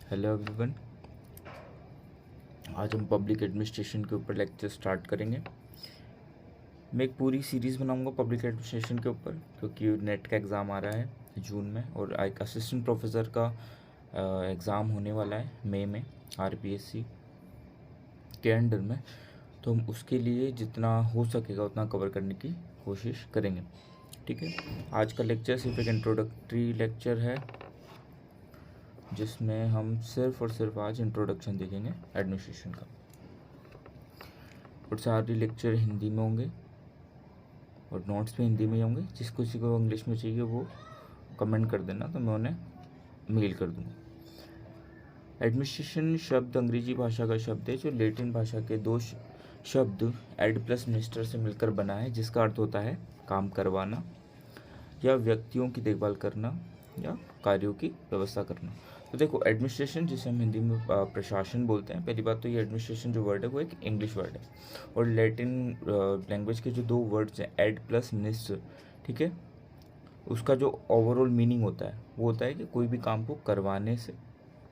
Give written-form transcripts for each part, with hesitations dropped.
Hello everyone. आज हम public administration के ऊपर लेक्चर स्टार्ट करेंगे। मैं एक पूरी सीरीज़ बनाऊंगा पब्लिक एडमिनिस्ट्रेशन के ऊपर, क्योंकि नेट का एग्ज़ाम आ रहा है जून में और एक असिस्टेंट प्रोफेसर का एग्ज़ाम होने वाला है मई में आरपीएससी के अंडर में। तो हम उसके लिए जितना हो सकेगा उतना कवर करने की कोशिश करेंगे। ठीक है, आज का लेक्चर सिर्फ एक इंट्रोडक्टरी लेक्चर है, जिसमें हम सिर्फ और सिर्फ आज इंट्रोडक्शन देखेंगे एडमिनिस्ट्रेशन का। और सारे लेक्चर हिंदी में होंगे और नोट्स भी हिंदी में ही होंगे। जिस किसी को इंग्लिश में चाहिए वो कमेंट कर देना, तो मैं उन्हें मेल कर दूँगा। एडमिनिस्ट्रेशन शब्द अंग्रेजी भाषा का शब्द है, जो लैटिन भाषा के दो शब्द एड प्लस मिनिस्टर से मिलकर बना है, जिसका अर्थ होता है काम करवाना या व्यक्तियों की देखभाल करना या कार्यों की व्यवस्था करना। तो देखो, एडमिनिस्ट्रेशन जिसे हम हिंदी में प्रशासन बोलते हैं, पहली बात तो ये एडमिनिस्ट्रेशन जो वर्ड है वो एक इंग्लिश वर्ड है, और लैटिन लैंग्वेज के जो दो वर्ड्स हैं एड प्लस मिनिस्टर, ठीक है, उसका जो ओवरऑल मीनिंग होता है वो होता है कि कोई भी काम को करवाने से,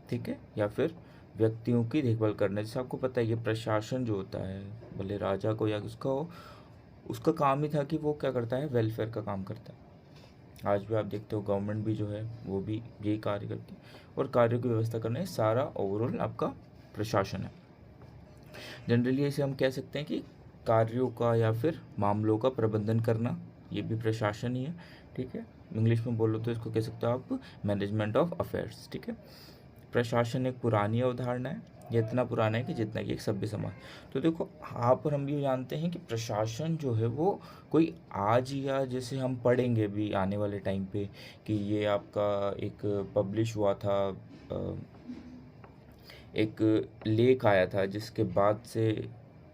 ठीक है, या फिर व्यक्तियों की देखभाल करने। जैसे आपको पता है ये प्रशासन जो होता है, भले राजा को या उसका हो, उसका काम ही था कि वो क्या करता है, वेलफेयर का काम करता है। आज भी आप देखते हो गवर्नमेंट भी जो है वो भी यही कार्य करती है, और कार्यों की व्यवस्था करना, सारा ओवरऑल आपका प्रशासन है। जनरली इसे हम कह सकते हैं कि कार्यों का या फिर मामलों का प्रबंधन करना, ये भी प्रशासन ही है। ठीक है, इंग्लिश में बोलो तो इसको कह सकते हो आप मैनेजमेंट ऑफ अफेयर्स। ठीक है, प्रशासन एक पुरानी अवधारणा है, ये इतना पुराना है कि जितना कि एक सभ्य समाज। तो देखो, यहाँ पर हम भी जानते हैं कि प्रशासन जो है वो कोई आज, या जैसे हम पढ़ेंगे भी आने वाले टाइम पे कि ये आपका एक पब्लिश हुआ था, एक लेख आया था जिसके बाद से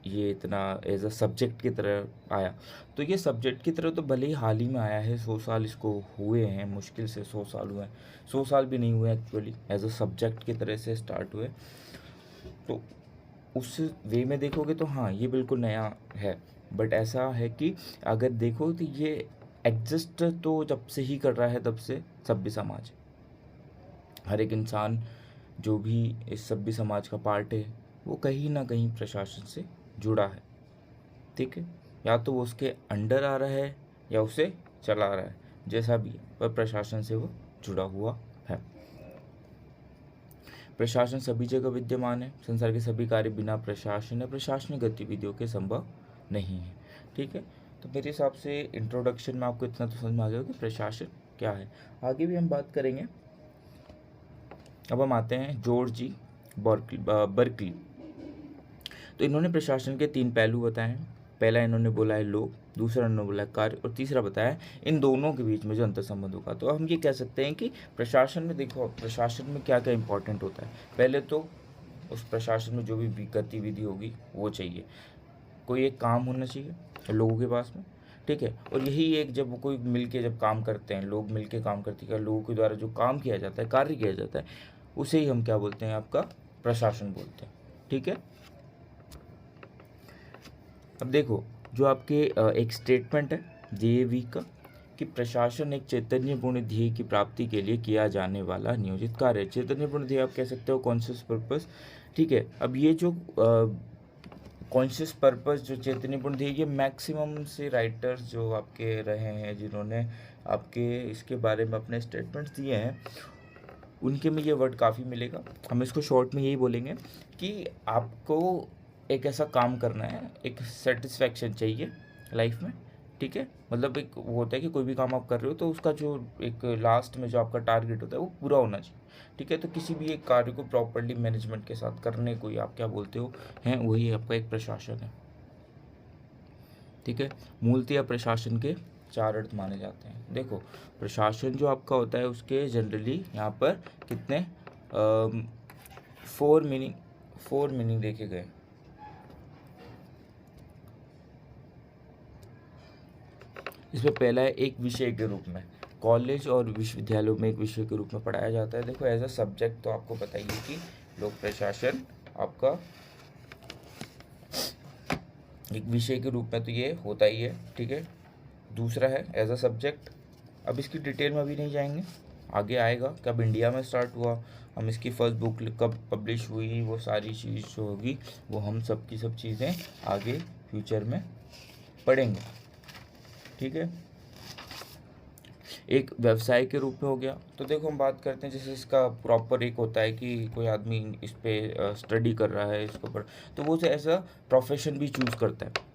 ये इतना एज अ सब्जेक्ट की तरह आया। तो ये सब्जेक्ट की तरह तो भले ही हाल ही में आया है, 100 साल इसको हुए हैं, मुश्किल से 100 साल हुए हैं, 100 साल भी नहीं हुए एक्चुअली, एज अ सब्जेक्ट की तरह से स्टार्ट हुए। तो उस वे में देखोगे तो हाँ, ये बिल्कुल नया है, बट ऐसा है कि अगर देखो तो ये एग्जिस्ट तो जब से ही कर रहा है, तब से सभ्य समाज, हर एक इंसान जो भी इस सभ्य समाज का पार्ट है वो कहीं ना कहीं प्रशासन से जुड़ा है। ठीक है, या तो वो उसके अंडर आ रहा है या उसे चला रहा है, जैसा भी है, पर प्रशासन से वो जुड़ा हुआ है। प्रशासन सभी जगह विद्यमान है। संसार के सभी कार्य बिना प्रशासन या प्रशासनिक गतिविधियों के संभव नहीं है। ठीक है, तो मेरे हिसाब से इंट्रोडक्शन में आपको इतना तो समझ में आ गया कि प्रशासन क्या है। आगे भी हम बात करेंगे। अब हम आते हैं जॉर्ज बर्कली। तो इन्होंने प्रशासन के 3 पहलू बताए हैं। पहला इन्होंने बोला है लोग, दूसरा इन्होंने बोला है कार्य, और तीसरा बताया इन दोनों के बीच में जो अंतर संबंध होगा। तो हम ये कह सकते हैं कि प्रशासन में देखो, प्रशासन में क्या क्या इंपॉर्टेंट होता है। पहले तो उस प्रशासन में जो भी गतिविधि होगी वो चाहिए, कोई एक काम होना चाहिए लोगों के पास में। ठीक है, और यही एक जब कोई मिल के जब काम करते हैं, लोग मिल के काम करते हैं, लोगों के द्वारा जो काम किया जाता है, कार्य किया जाता है, उसे ही हम क्या बोलते हैं, आपका प्रशासन बोलते हैं। ठीक है, अब देखो, जो आपके एक स्टेटमेंट है DAV का कि प्रशासन एक चैतन्यपूर्ण ध्येय की प्राप्ति के लिए किया जाने वाला नियोजित कार्य है। चैतन्यपूर्ण ध्येय आप कह सकते हो कॉन्शियस पर्पस। ठीक है, अब ये जो कॉन्शियस पर्पस, जो चैतन्यपूर्ण ध्येय, ये मैक्सिमम से राइटर्स जो आपके रहे हैं, जिन्होंने आपके इसके बारे में अपने स्टेटमेंट्स दिए हैं, उनके में ये वर्ड काफ़ी मिलेगा। हम इसको शॉर्ट में यही बोलेंगे कि आपको एक ऐसा काम करना है, एक सेटिस्फैक्शन चाहिए लाइफ में। ठीक है, मतलब एक वो होता है कि कोई भी काम आप कर रहे हो तो उसका जो एक लास्ट में जो आपका टारगेट होता है वो पूरा होना चाहिए। ठीक है, तो किसी भी एक कार्य को प्रॉपर्ली मैनेजमेंट के साथ करने को ही आप क्या बोलते हो, हैं वही आपका एक प्रशासन है। ठीक है, मूलतः प्रशासन के 4 अर्थ माने जाते हैं। देखो, प्रशासन जो आपका होता है उसके जनरली यहाँ पर कितने 4 मीनिंग देखे गए। इसमें पहला है एक विषय के रूप में, कॉलेज और विश्वविद्यालयों में एक विषय के रूप में पढ़ाया जाता है। देखो, एज अ सब्जेक्ट तो आपको बताइए कि लोक प्रशासन आपका एक विषय के रूप में तो ये होता ही है। ठीक है, दूसरा है एज अ सब्जेक्ट। अब इसकी डिटेल में अभी नहीं जाएंगे, आगे आएगा, कब इंडिया में स्टार्ट हुआ, हम इसकी फर्स्ट बुक कब पब्लिश हुई, वो सारी चीज़ जो होगी वो हम सब की सब चीज़ें आगे फ्यूचर में पढ़ेंगे। ठीक है, एक व्यवसाय के रूप में हो गया। तो देखो हम बात करते हैं जैसे इसका प्रॉपर एक होता है कि कोई आदमी इस पे स्टडी कर रहा है इसके ऊपर, तो वो एज अ प्रोफेशन भी चूज़ करता है।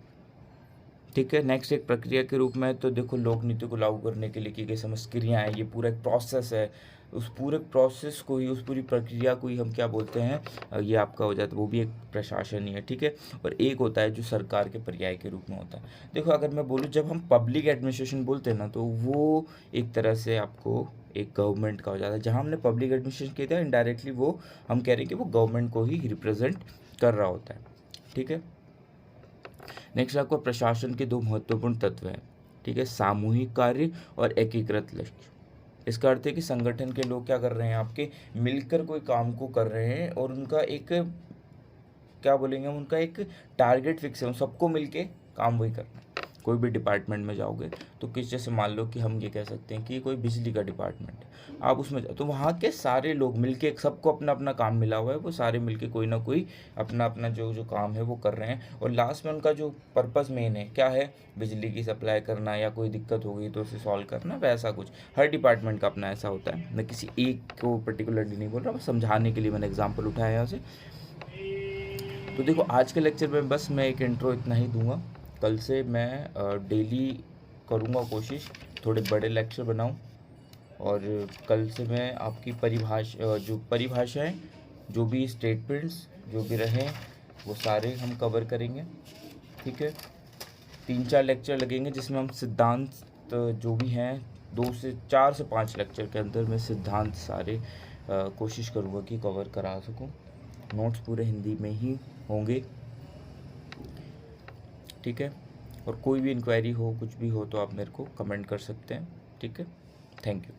ठीक है, नेक्स्ट एक प्रक्रिया के रूप में, तो देखो लोक नीति को लागू करने के लिए की गई समस्त क्रियाएँ, ये पूरा एक प्रोसेस है। उस पूरे प्रोसेस को ही, उस पूरी प्रक्रिया को ही हम क्या बोलते हैं, ये आपका हो जाता है, वो भी एक प्रशासन ही है। ठीक है, और एक होता है जो सरकार के पर्याय के रूप में होता है। देखो अगर मैं बोलूँ, जब हम पब्लिक एडमिनिस्ट्रेशन बोलते हैं ना, तो वो एक तरह से आपको एक गवर्नमेंट का हो जाता है। जहाँ हमने पब्लिक एडमिनिस्ट्रेशन किया था, इनडायरेक्टली वो हम कह रहे हैं कि वो गवर्नमेंट को ही रिप्रेजेंट कर रहा होता है। ठीक है, नेक्स्ट आपको प्रशासन के दो महत्वपूर्ण तत्व हैं। ठीक है, सामूहिक कार्य और एकीकृत लक्ष्य। इसका अर्थ है कि संगठन के लोग क्या कर रहे हैं, आपके मिलकर कोई काम को कर रहे हैं और उनका एक क्या बोलेंगे, उनका एक टारगेट फिक्स है, उन सबको मिलके काम वही करना है। कोई भी डिपार्टमेंट में जाओगे तो किस, जैसे मान लो कि हम ये कह सकते हैं कि कोई बिजली का डिपार्टमेंट है, आप उसमें जाओ तो वहाँ के सारे लोग मिलके, सबको अपना अपना काम मिला हुआ है, वो सारे मिलके कोई ना कोई अपना अपना जो जो काम है वो कर रहे हैं, और लास्ट में उनका जो पर्पस मेन है क्या है, बिजली की सप्लाई करना, या कोई दिक्कत हो गई तो उसे सॉल्व करना, वैसा कुछ। हर डिपार्टमेंट का अपना ऐसा होता है, मैं किसी एक को पर्टिकुलरली नहीं बोल रहा, बस समझाने के लिए मैंने एग्जाम्पल उठाया यहाँ से। तो देखो आज के लेक्चर में बस मैं एक इंट्रो इतना ही दूंगा। कल से मैं डेली करूंगा कोशिश थोड़े बड़े लेक्चर बनाऊं, और कल से मैं आपकी जो परिभाषाएं, जो भी स्टेटमेंट्स जो भी रहें, वो सारे हम कवर करेंगे। ठीक है, 3-4 लेक्चर लगेंगे जिसमें हम सिद्धांत जो भी हैं, 4 से 5 लेक्चर के अंदर मैं सिद्धांत सारे कोशिश करूँगा कि कवर करा सकूँ। नोट्स पूरे हिंदी में ही होंगे। ठीक है, और कोई भी इंक्वायरी हो, कुछ भी हो, तो आप मेरे को कमेंट कर सकते हैं। ठीक है, थैंक यू।